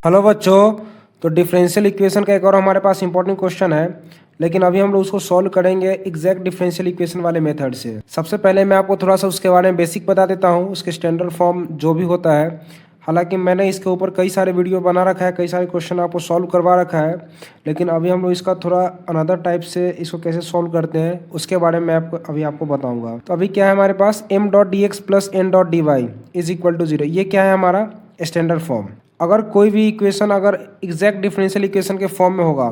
Hello बच्चों। तो differential equation का एक और हमारे पास इंपॉर्टेंट क्वेश्चन है, लेकिन अभी हम लोग उसको सॉल्व करेंगे एग्जैक्ट डिफरेंशियल इक्वेशन वाले मेथड से। सबसे पहले मैं आपको थोड़ा सा उसके बारे में बेसिक बता देता हूँ, उसके स्टैंडर्ड फॉर्म जो भी होता है। हालांकि मैंने इसके ऊपर कई सारे वीडियो बना रखा है, कई सारे क्वेश्चन आपको सॉल्व करवा रखा है, लेकिन अभी हम लोग इसका थोड़ा अनदर टाइप से इसको कैसे सॉल्व करते हैं उसके बारे में आपको बताऊंगा। तो अभी क्या है हमारे पास, m dot D x plus N dot D Y is equal to zero. ये क्या है हमारा स्टैंडर्ड फॉर्म। अगर कोई भी इक्वेशन अगर एग्जैक्ट डिफरेंशियल इक्वेशन के फॉर्म में होगा,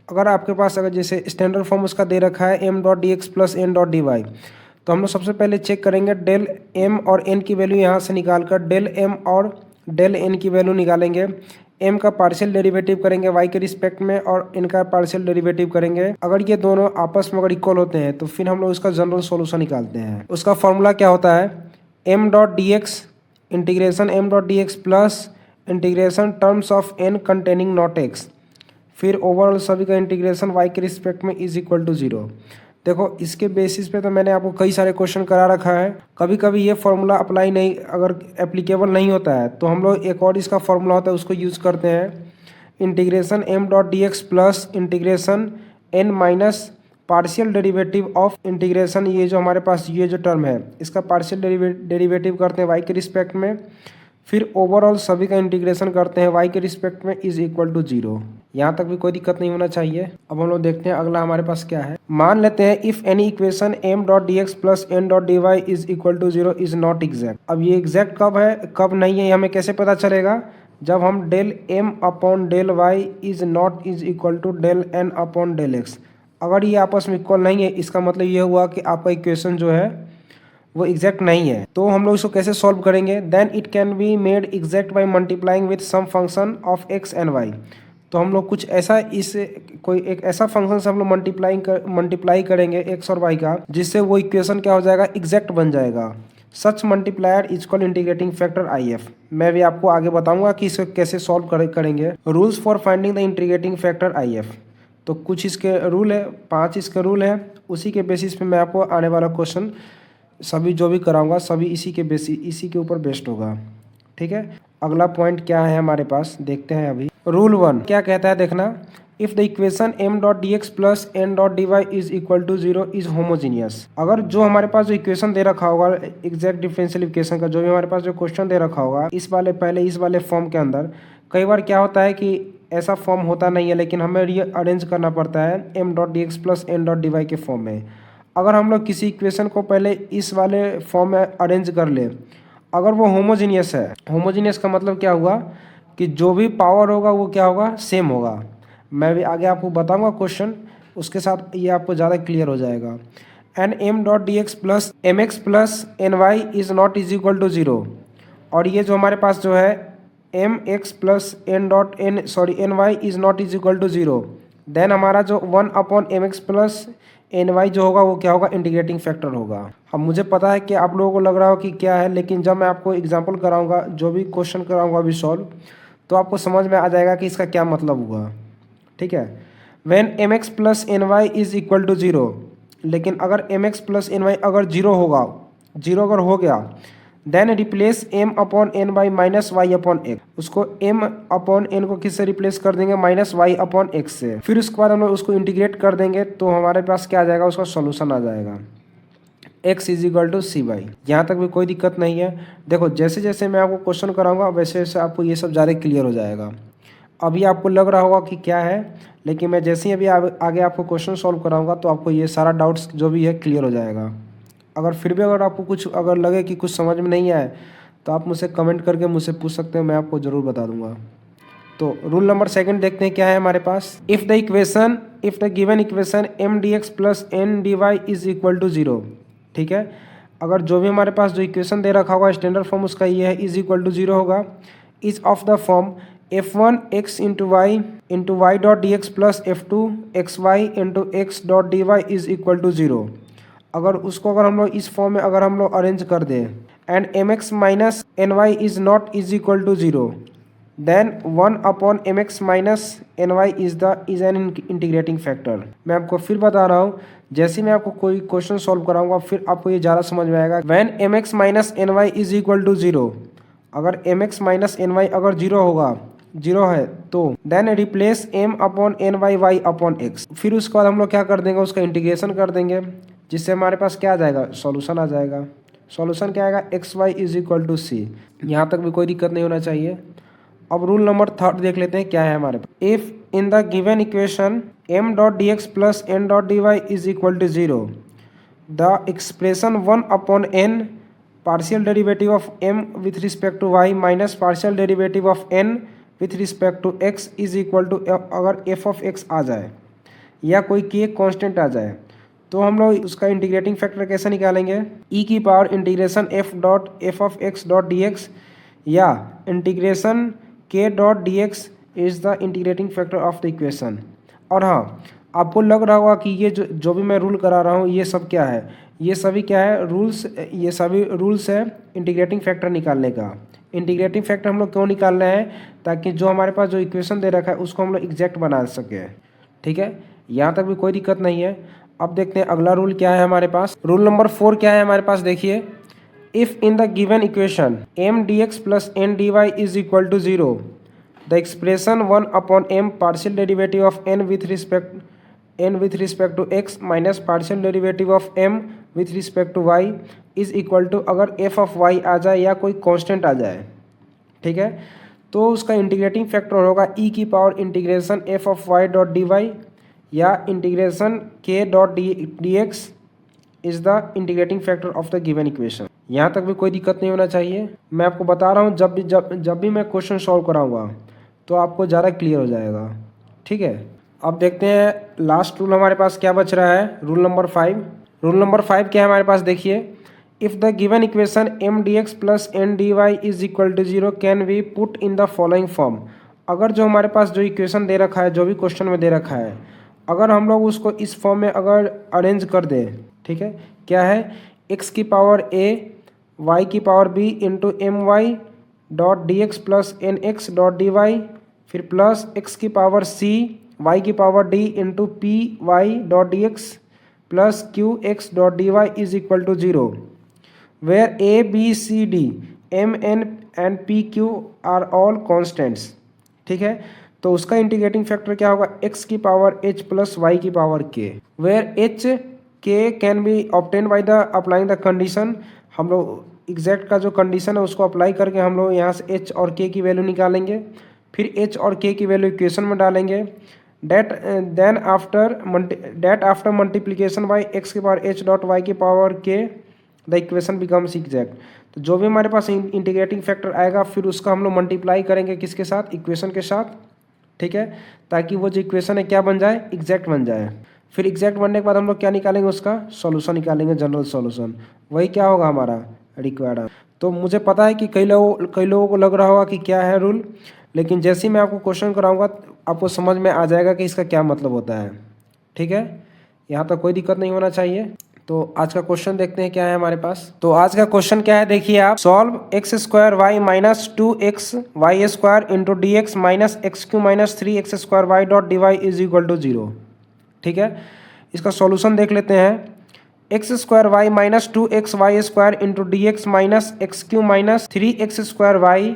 अगर आपके पास अगर जैसे स्टैंडर्ड फॉर्म उसका दे रखा है m dot D x plus N dot D y, तो हम लोग सबसे पहले चेक करेंगे डेल m और n की वैल्यू यहाँ से निकाल कर डेल m और डेल n की वैल्यू निकालेंगे। m का पार्शियल डेरिवेटिव करेंगे y के रिस्पेक्ट में और n का पार्शियल डेरिवेटिव करेंगे। अगर ये दोनों आपस में अगर इक्वल होते हैं तो फिर हम लोग इसका जनरल सॉल्यूशन निकालते हैं। उसका फॉर्मूला क्या होता है, m dot D x integration m dot D x plus integration terms of n containing not x, फिर ओवरऑल सभी का इंटीग्रेशन y के रिस्पेक्ट में इज इक्वल टू जीरो। देखो इसके बेसिस पे तो मैंने आपको कई सारे क्वेश्चन करा रखा है। कभी कभी ये फॉर्मूला अप्लाई नहीं, अगर एप्लीकेबल नहीं होता है तो हम लोग एक और इसका फॉर्मूला होता है उसको यूज़ करते हैं। Integration m dot D x plus integration n minus partial derivative of integration, ये जो हमारे पास ये जो टर्म है इसका पार्शियल डेरिवेटिव करते हैं y के रिस्पेक्ट में, फिर ओवरऑल सभी का इंटीग्रेशन करते हैं y के रिस्पेक्ट में इज इक्वल टू जीरो। यहाँ तक भी कोई दिक्कत नहीं होना चाहिए। अब हम लोग देखते हैं अगला हमारे पास क्या है। मान लेते हैं if any equation m dot D x plus N dot D Y is equal to zero is not exact. अब ये एग्जैक्ट कब है कब नहीं है, ये हमें कैसे पता चलेगा, जब हम del m upon del y is not is equal to del n upon del x. अगर ये आपस में इक्वल नहीं है इसका मतलब ये हुआ कि आपका इक्वेशन जो है वो एग्जैक्ट नहीं है। तो हम लोग इसको कैसे सॉल्व करेंगे, then it can be made exact by multiplying with some function of x and y. तो हम लोग कुछ ऐसा कोई एक ऐसा फंक्शन से हम लोग मल्टीप्लाई करेंगे एक्स और वाई का, जिससे वो इक्वेशन क्या हो जाएगा, एग्जैक्ट बन जाएगा। Such multiplier is called integrating factor I F. मैं भी आपको आगे बताऊंगा कि इसको कैसे सॉल्व करेंगे। Rules for finding the integrating factor I F, तो कुछ इसके रूल है, 5 इसके रूल है। उसी के बेसिस पे मैं आपको आने वाला क्वेश्चन सभी जो भी कराऊंगा सभी इसी के ऊपर बेस्ड होगा। ठीक है, अगला पॉइंट क्या है हमारे पास, देखते हैं अभी। रूल 1 क्या कहता है, देखना। If the equation m dot D x plus N dot D Y is equal to zero is homogeneous. अगर जो हमारे पास जो इक्वेशन दे रखा होगा एग्जैक्ट डिफरेंशियल इक्वेशन का, जो भी हमारे पास जो क्वेश्चन दे रखा होगा इस वाले फॉर्म के अंदर, कई बार क्या होता है कि ऐसा फॉर्म होता नहीं है, लेकिन हमें ये अरेंज करना पड़ता है m dot D x plus N dot D y के फॉर्म में। अगर हम लोग किसी इक्वेशन को पहले इस वाले फॉर्म में अरेंज कर ले, अगर वो होमोजीनियस है, होमोजीनियस का मतलब क्या हुआ कि जो भी पावर होगा वो क्या होगा, सेम होगा। मैं भी आगे आपको बताऊंगा क्वेश्चन, उसके साथ ये आपको ज़्यादा क्लियर हो जाएगा। And m dot D x plus m x plus n Y is not is equal to zero. और ये जो हमारे पास जो है m x plus n Y is not is equal to zero, then हमारा जो 1 upon m x plus n y जो होगा वो क्या होगा, इंटीग्रेटिंग फैक्टर होगा। अब मुझे पता है कि आप लोगों को लग रहा हो कि क्या है, लेकिन जब मैं आपको एग्जांपल कराऊंगा, जो भी क्वेश्चन कराऊंगा अभी सॉल्व, तो आपको समझ में आ जाएगा कि इसका क्या मतलब हुआ। ठीक है, when m x plus n Y is equal to zero, लेकिन अगर M x plus n Y अगर जीरो होगा, जीरो अगर हो गया, then replace m upon N by minus y upon x. उसको m अपॉन एन को किससे रिप्लेस कर देंगे, माइनस वाई अपॉन एक्स से। फिर उसके बाद हम लोग उसको इंटीग्रेट कर देंगे तो हमारे पास क्या आ जाएगा, उसका सॉल्यूशन आ जाएगा x is equal to c y. यहाँ तक भी कोई दिक्कत नहीं है। देखो जैसे जैसे मैं आपको क्वेश्चन कराऊंगा वैसे वैसे आपको ये सब ज़्यादा क्लियर हो जाएगा। अभी आपको लग रहा होगा कि क्या है, लेकिन मैं जैसे ही अभी आगे आपको क्वेश्चन सॉल्व कराऊंगा तो आपको ये सारा डाउट्स जो भी है क्लियर हो जाएगा। अगर फिर भी अगर आपको कुछ अगर लगे कि कुछ समझ में नहीं आए तो आप मुझसे कमेंट करके मुझसे पूछ सकते हैं, मैं आपको ज़रूर बता दूंगा। तो रूल नंबर 2 देखते हैं क्या है हमारे पास। If the given equation m D x plus N D Y is equal to zero. ठीक है, अगर जो भी हमारे पास जो इक्वेशन दे रखा होगा स्टैंडर्ड फॉर्म उसका ये है, इज इक्वल टू जीरो होगा। Is of the form f1 x into y dot D x plus f2 x y into x dot D Y is equal to zero. अगर उसको अगर हम लोग इस फॉर्म में अगर हम लोग अरेंज कर दें, and m x minus N Y is not is equal to zero, then 1 upon m x minus N Y is an integrating factor. मैं आपको फिर बता रहा हूँ, जैसे मैं आपको कोई क्वेश्चन सॉल्व कराऊंगा फिर आपको ये ज़्यादा समझ में आएगा। When M x minus N Y is equal to zero, अगर M x minus N Y अगर जीरो होगा जीरो है तो then replace M upon N by Y upon X. फिर उसके बाद हम लोग क्या कर देंगे, उसका इंटीग्रेशन कर देंगे, जिससे हमारे पास क्या आ जाएगा, सॉल्यूशन आ जाएगा। सॉल्यूशन क्या आएगा, X Y is equal to C. यहाँ तक भी कोई दिक्कत नहीं होना चाहिए। अब रूल नंबर 3 देख लेते हैं क्या है हमारे पास। If in the given equation M dot D x plus N dot D Y is equal to zero, the expression 1 upon N partial derivative of M with respect to Y minus partial derivative of N with respect to X is equal to, अगर F of X आ जाए या कोई के constant आ जाए तो हम लोग उसका इंटीग्रेटिंग फैक्टर कैसे निकालेंगे, ई की power integration f of x dot D x या इंटीग्रेशन के dot D x is the integrating factor of the equation. और हाँ, आपको लग रहा होगा कि ये जो भी मैं रूल करा रहा हूँ ये सब क्या है, ये सभी क्या है, रूल्स, ये सभी रूल्स है इंटीग्रेटिंग फैक्टर निकालने का। इंटीग्रेटिंग फैक्टर हम लोग क्यों निकाल रहे हैं, ताकि जो हमारे पास जो इक्वेशन दे रखा है उसको हम लोग एग्जैक्ट बना सके। ठीक है, यहाँ तक भी कोई दिक्कत नहीं है। अब देखते हैं अगला रूल क्या है हमारे पास। रूल नंबर 4 क्या है हमारे पास, देखिए। If in the given equation m d x plus N D Y is equal to zero, the expression 1 upon m partial derivative of N with respect to x minus partial derivative of M with respect to y is equal to, अगर F of y आ जाए या कोई constant आ जाए, ठीक है, तो उसका इंटीग्रेटिंग फैक्टर होगा ई की power integration f of y dot D y या इंटीग्रेशन के dot D x is the integrating factor of the given equation. यहाँ तक भी कोई दिक्कत नहीं होना चाहिए। मैं आपको बता रहा हूँ जब भी मैं क्वेश्चन सॉल्व कराऊंगा तो आपको ज़्यादा क्लियर हो जाएगा। ठीक है, अब देखते हैं लास्ट रूल हमारे पास क्या बच रहा है, रूल नंबर 5। रूल नंबर 5 क्या है हमारे पास, देखिए। If the given equation m d x plus N D Y is equal to zero can we put in the following form. अगर जो हमारे पास जो इक्वेशन दे रखा है, जो भी क्वेश्चन में दे रखा है, अगर हम लोग उसको इस फॉर्म में अगर अरेंज कर दें, ठीक है, क्या है, एक्स की पावर ए वाई की power b into m y dot D x plus n x dot D y, फिर प्लस एक्स की पावर सी वाई की power d into p y dot D x plus q x dot D Y is equal to zero, where a b c d m n and p q are all constants. ठीक है, तो उसका integrating factor क्या होगा, x की power H plus Y की power के, where H के can be obtain by the applying the condition. हम लोग एग्जैक्ट का जो कंडीशन है उसको अप्लाई करके हम लोग यहाँ से एच और के की वैल्यू निकालेंगे, फिर एच और के की वैल्यू इक्वेशन में डालेंगे। Then after multiplication by x की पावर एच डॉट वाई की power k the equation becomes exact. तो जो भी हमारे पास इंटीग्रेटिंग फैक्टर आएगा फिर उसका हम लोग मल्टीप्लाई करेंगे किसके साथ, इक्वेशन के साथ। ठीक है, ताकि वो जो इक्वेशन है क्या बन जाए, एग्जैक्ट बन जाए। फिर एग्जैक्ट बनने के बाद हम लोग क्या निकालेंगे, उसका सॉल्यूशन निकालेंगे, जनरल सॉल्यूशन। वही क्या होगा हमारा रिक्वायर्ड। तो मुझे पता है कि कई लोगों को लग रहा होगा कि क्या है रूल, लेकिन जैसे ही मैं आपको क्वेश्चन कराऊंगा आपको समझ में आ जाएगा कि इसका क्या मतलब होता है। ठीक है, यहाँ तक कोई दिक्कत नहीं होना चाहिए। तो आज का क्वेश्चन देखते हैं क्या है हमारे पास। तो आज का क्वेश्चन क्या है, देखिए आप। Solve x square y minus 2x y square into d x minus x cube minus 3x square y dot D Y is equal to zero. ठीक है, इसका सॉल्यूशन देख लेते हैं। X square y minus 2x y square into d x minus x cube minus 3x square y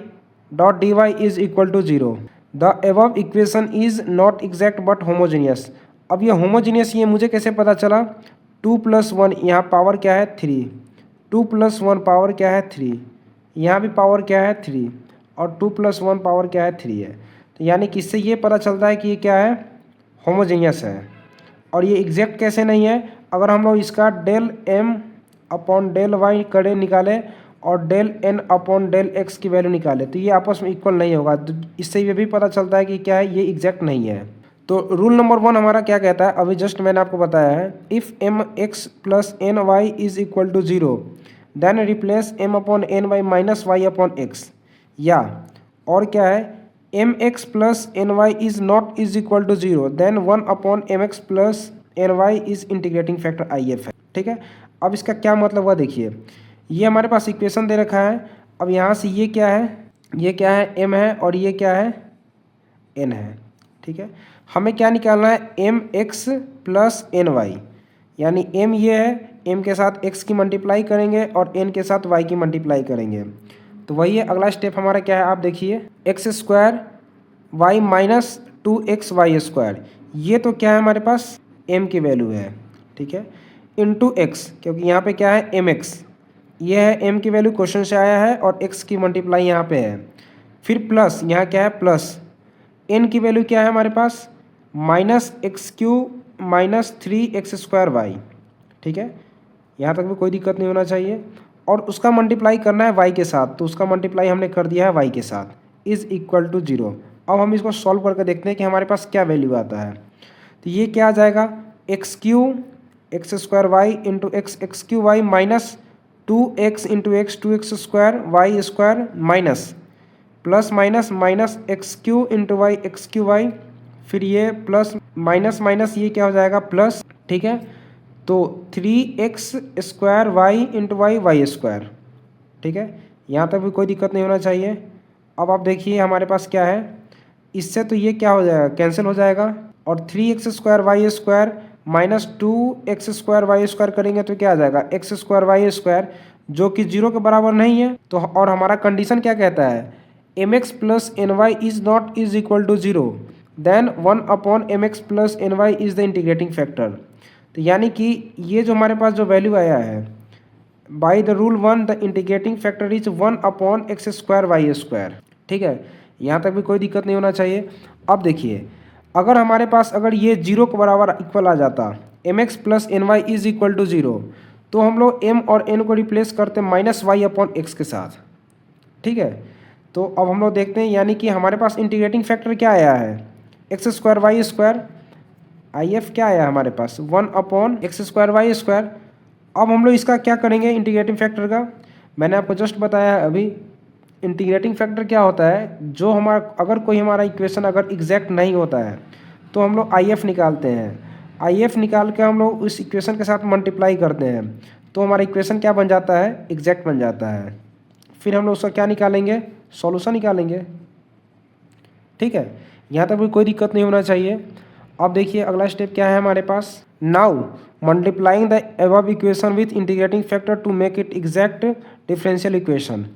dot D Y is equal to zero. The above equation is not exact but homogeneous. अब ये homogeneous ये मुझे कैसे पता चला, 2 + 1 यहाँ power क्या है 3, 2 + 1 पावर क्या है 3, यहाँ भी पावर क्या है 3 और 2 + 1 पावर क्या है 3 है। तो यानी कि इससे ये पता चलता है कि ये क्या है, होमोजीनियस है। और ये एग्जैक्ट कैसे नहीं है, अगर हम लोग इसका del m upon del y करे निकाले और del n upon del x की वैल्यू निकाले तो ये आपस में इक्वल नहीं होगा। इससे ये भी पता चलता है कि क्या है, ये एग्जैक्ट नहीं है। तो रूल नंबर 1 हमारा क्या कहता है, अभी जस्ट मैंने आपको बताया है। If m x plus n Y is equal to zero then replace m upon n y minus y upon x, या और क्या है, m x plus n Y is not is equal to zero then 1 upon m x plus n Y is integrating factor I F है। ठीक है, अब इसका क्या मतलब हुआ, देखिए ये हमारे पास इक्वेशन दे रखा है। अब यहाँ से ये क्या है, ये क्या है m है और ये क्या है n है। ठीक है, हमें क्या निकालना है, m x plus n y, यानी m ये है, m के साथ x की मल्टीप्लाई करेंगे और n के साथ y की मल्टीप्लाई करेंगे। तो वही है, अगला स्टेप हमारा क्या है, आप देखिए। X square y minus 2x² ये तो क्या है हमारे पास m की वैल्यू है, ठीक है, इंटू एक्स, क्योंकि यहाँ पे क्या है mx, ये है m की वैल्यू क्वेश्चन से आया है और x की मल्टीप्लाई यहाँ पे है। फिर प्लस यहाँ क्या है प्लस n की वैल्यू क्या है हमारे पास -x³ माइनस 3x²y, ठीक है, यहाँ तक भी कोई दिक्कत नहीं होना चाहिए। और उसका मल्टीप्लाई करना है y के साथ, तो उसका मल्टीप्लाई हमने कर दिया है y के साथ, इज़ इक्वल टू 0। अब हम इसको सॉल्व करके देखते हैं कि हमारे पास क्या वैल्यू आता है। तो ये क्या आ जाएगा x³ into x³ minus 2x into x 2x² minus plus minus minus x³ into y x³ फिर ये प्लस माइनस माइनस ये क्या हो जाएगा प्लस, ठीक है, तो 3x² इंटू y², ठीक है, यहाँ तक भी कोई दिक्कत नहीं होना चाहिए। अब आप देखिए हमारे पास क्या है, इससे तो ये क्या हो जाएगा कैंसिल हो जाएगा, और 3x² माइनस 2x² करेंगे तो क्या आ जाएगा x² जो कि 0 के बराबर नहीं है। तो और हमारा कंडीशन क्या कहता है mx plus ny is not is equal to 0, then 1/mx plus ny is the integrating factor. तो यानी कि ये जो हमारे पास जो वैल्यू आया है by the rule 1 the integrating factor is 1/x²y², ठीक है, यहाँ तक भी कोई दिक्कत नहीं होना चाहिए। अब देखिए अगर हमारे पास अगर ये 0 के बराबर इक्वल आ जाता mx plus ny is equal to 0, तो हम लोग m और n को रिप्लेस करते -y/x के साथ, ठीक है। तो अब हम लोग देखते हैं, यानी कि हमारे पास इंटीग्रेटिंग फैक्टर क्या आया है x²y², IF क्या आया हमारे पास 1/x²y²। अब हम लोग इसका क्या करेंगे इंटीग्रेटिंग फैक्टर का, मैंने आपको जस्ट बताया अभी इंटीग्रेटिंग फैक्टर क्या होता है, जो हमारा अगर कोई हमारा इक्वेशन अगर एग्जैक्ट नहीं होता है तो हम लोग IF निकालते हैं, IF निकाल के हम लोग उस इक्वेशन के साथ मल्टीप्लाई करते हैं, तो हमारा इक्वेशन क्या बन जाता है एग्जैक्ट बन जाता है। फिर हम लोग उसका क्या निकालेंगे सॉल्यूशन निकालेंगे, ठीक है, यहाँ तक भी कोई दिक्कत नहीं होना चाहिए। अब देखिए अगला स्टेप क्या है हमारे पास, now multiplying the above equation with integrating factor to make it exact differential equation.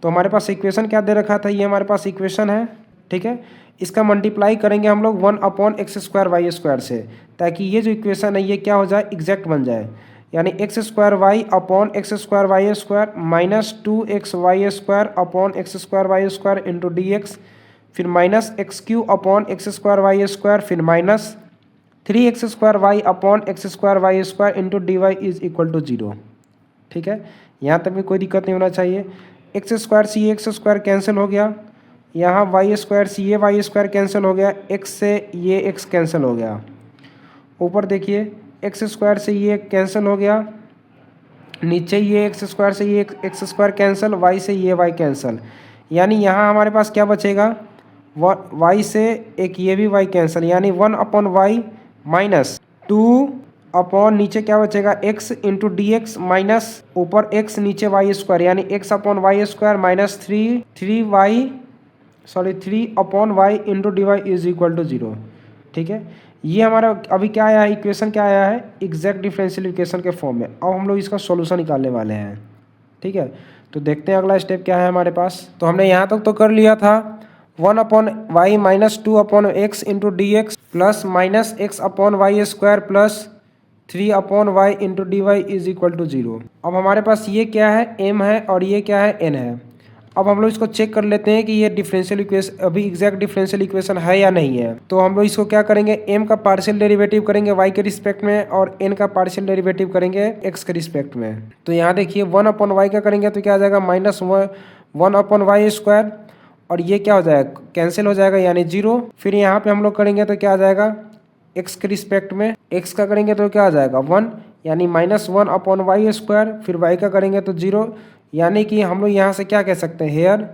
तो हमारे पास इक्वेशन क्या दे रखा था, ये हमारे पास इक्वेशन है, ठीक है, इसका मल्टीप्लाई करेंगे हम लोग 1/x²y² से, ताकि ये जो इक्वेशन है ये क्या हो जाए एग्जैक्ट बन जाए, यानी x²y/x²y² minus 2xy² into dx, फिर माइनस x³ फिर minus 3x² into dy is equal to 0, ठीक है, यहाँ तक भी कोई दिक्कत नहीं होना चाहिए। x² से ये x² कैंसिल हो गया, यहाँ y² से ये y² कैंसिल हो गया, x से ये x कैंसिल हो गया, ऊपर देखिए x² से ये कैंसिल हो गया, नीचे ये x² से ये x² कैंसिल, y से ये y कैंसिल, यानी यहाँ हमारे पास क्या बचेगा y से एक ये भी y कैंसिल, यानी 1/y माइनस 2 नीचे क्या बचेगा x इंटू dx माइनस ऊपर x नीचे y², यानी x/y² minus 3/y into dy is equal to 0, ठीक है। ये हमारा अभी क्या आया है इक्वेशन क्या आया है एग्जैक्ट डिफरेंशियल इक्वेशन के फॉर्म में। अब हम लोग इसका सॉल्यूशन निकालने वाले हैं, ठीक है, तो देखते हैं अगला स्टेप क्या है हमारे पास। तो हमने यहाँ तक तो कर लिया था 1/y minus 2/x into dx plus minus x/y² plus 3/y into dy is equal to 0। अब हमारे पास ये क्या है m है और ये क्या है n है। अब हम लोग इसको चेक कर लेते हैं कि ये डिफरेंशियल इक्वेशन अभी एग्जैक्ट डिफरेंशियल इक्वेशन है या नहीं है। तो हम लोग इसको क्या करेंगे m का पार्शियल डेरिवेटिव करेंगे y के रिस्पेक्ट में और n का पार्शियल डेरिवेटिव करेंगे x के रिस्पेक्ट में। तो यहाँ देखिए 1/y का करेंगे तो क्या आ जाएगा माइनस 1/y² और ये क्या हो जाएगा कैंसिल हो जाएगा यानी 0। फिर यहाँ पे हम लोग करेंगे तो क्या आ जाएगा x के रिस्पेक्ट में, x का करेंगे तो क्या आ जाएगा 1 यानी माइनस 1/y², फिर y का करेंगे तो 0, यानी कि हम लोग यहाँ से क्या कह सकते हैं here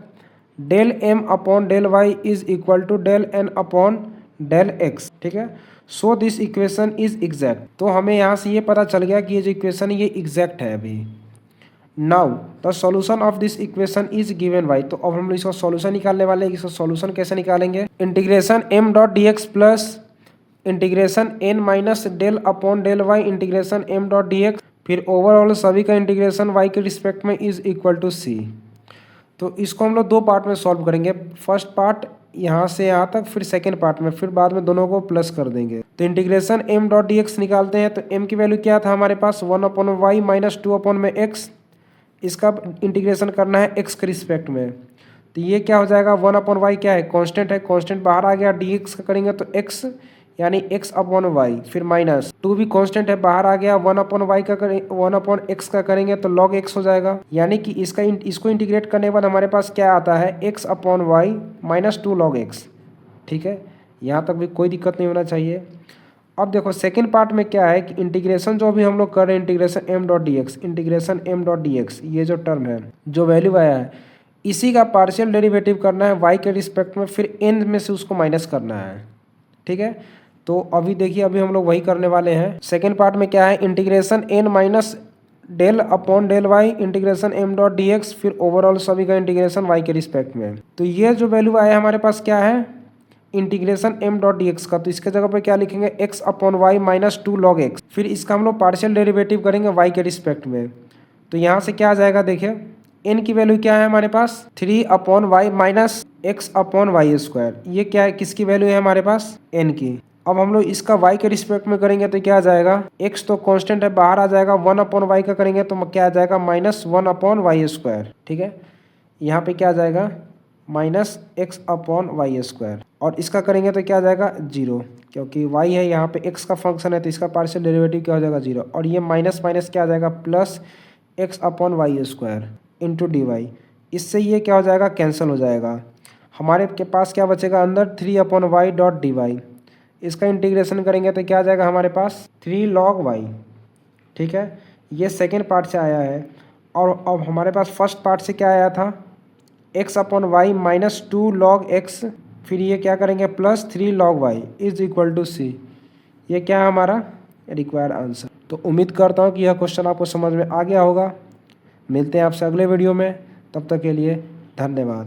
del m/del y is equal to del n/del x, ठीक है। So this equation is exact. तो हमें यहाँ से ये पता चल गया कि ये जो इक्वेशन है ये एग्जैक्ट है अभी। Now the solution of this equation is given by, तो अब हम लोग इसका सॉल्यूशन निकालने वाले हैं। इसका सॉल्यूशन कैसे निकालेंगे, integration m.dx plus integration n minus del/del y integration m.dx फिर ओवरऑल सभी का इंटीग्रेशन y के रिस्पेक्ट में इज इक्वल टू c। तो इसको हम लोग दो पार्ट में सॉल्व करेंगे। फर्स्ट पार्ट यहाँ से यहाँ तक, फिर सेकेंड पार्ट में, फिर बाद में दोनों को प्लस कर देंगे। तो integration m dot D x निकालते हैं। तो m की वैल्यू क्या था हमारे पास, 1/y माइनस 2 में x। इसका इंटीग्रेशन करना है x के रिस्पेक्ट में। तो ये क्या हो जाएगा, 1/y क्या है, कांस्टेंट है, कांस्टेंट बाहर आ गया, dx का करेंगे तो x यानी x/y, फिर माइनस 2 भी कांस्टेंट है, बाहर आ गया, 1/y का करें 1/x का करेंगे तो log x हो जाएगा। यानी कि इसको इंटीग्रेट करने के बाद हमारे पास क्या आता है, x/y माइनस 2 log x। ठीक है, यहाँ तक भी कोई दिक्कत नहीं होना चाहिए। अब देखो सेकेंड पार्ट में क्या है कि इंटीग्रेशन जो भी हम लोग कर रहे हैं, integration m dot D x, integration m dot D x, ये जो टर्म है, जो वैल्यू आया है, इसी का पार्शियल डेरिवेटिव करना है y के रिस्पेक्ट में, फिर n में से उसको माइनस करना है। ठीक है, तो अभी देखिए, अभी हम लोग वही करने वाले हैं। सेकेंड पार्ट में क्या है, integration n minus del upon del y integration m dot D x, फिर ओवरऑल सभी का इंटीग्रेशन y के रिस्पेक्ट में। तो ये जो वैल्यू आया हमारे पास क्या है, integration m dot D x का, तो इसके जगह पे क्या लिखेंगे, x/y माइनस 2 log x, फिर इसका हम लोग पार्शियल डेरिवेटिव करेंगे y के रिस्पेक्ट में। तो यहाँ से क्या आ जाएगा, देखिए n की वैल्यू क्या है हमारे पास, 3/y माइनस x/y स्क्वायर। ये क्या है, किसकी वैल्यू है हमारे पास, n की। अब हम लोग इसका y के रिस्पेक्ट में करेंगे तो क्या आ जाएगा, x तो कांस्टेंट है, बाहर आ जाएगा, 1/y का करेंगे तो क्या आ जाएगा, माइनस 1/y स्क्वायर। ठीक है, यहाँ पे क्या आ जाएगा, माइनस x/y स्क्वायर, और इसका करेंगे तो क्या आ जाएगा, 0, क्योंकि y है यहाँ पे x का फंक्शन है, तो इसका पार्शियल डेरिवेटिव क्या हो जाएगा, 0। और ये माइनस माइनस क्या आ जाएगा, plus x/y square into d y. इससे ये क्या हो जाएगा, कैंसिल हो जाएगा। हमारे के पास क्या बचेगा अंदर, 3/y डॉट डी वाई। इसका इंटीग्रेशन करेंगे तो क्या आ जाएगा हमारे पास, 3 log y। ठीक है, ये सेकेंड पार्ट से आया है। और अब हमारे पास फर्स्ट पार्ट से क्या आया था, x/y माइनस 2 log x, फिर ये क्या करेंगे, plus 3 log y is equal to c। ये क्या है हमारा रिक्वायर्ड आंसर। तो उम्मीद करता हूँ कि यह क्वेश्चन आपको समझ में आ गया होगा। मिलते हैं आपसे अगले वीडियो में, तब तक के लिए धन्यवाद।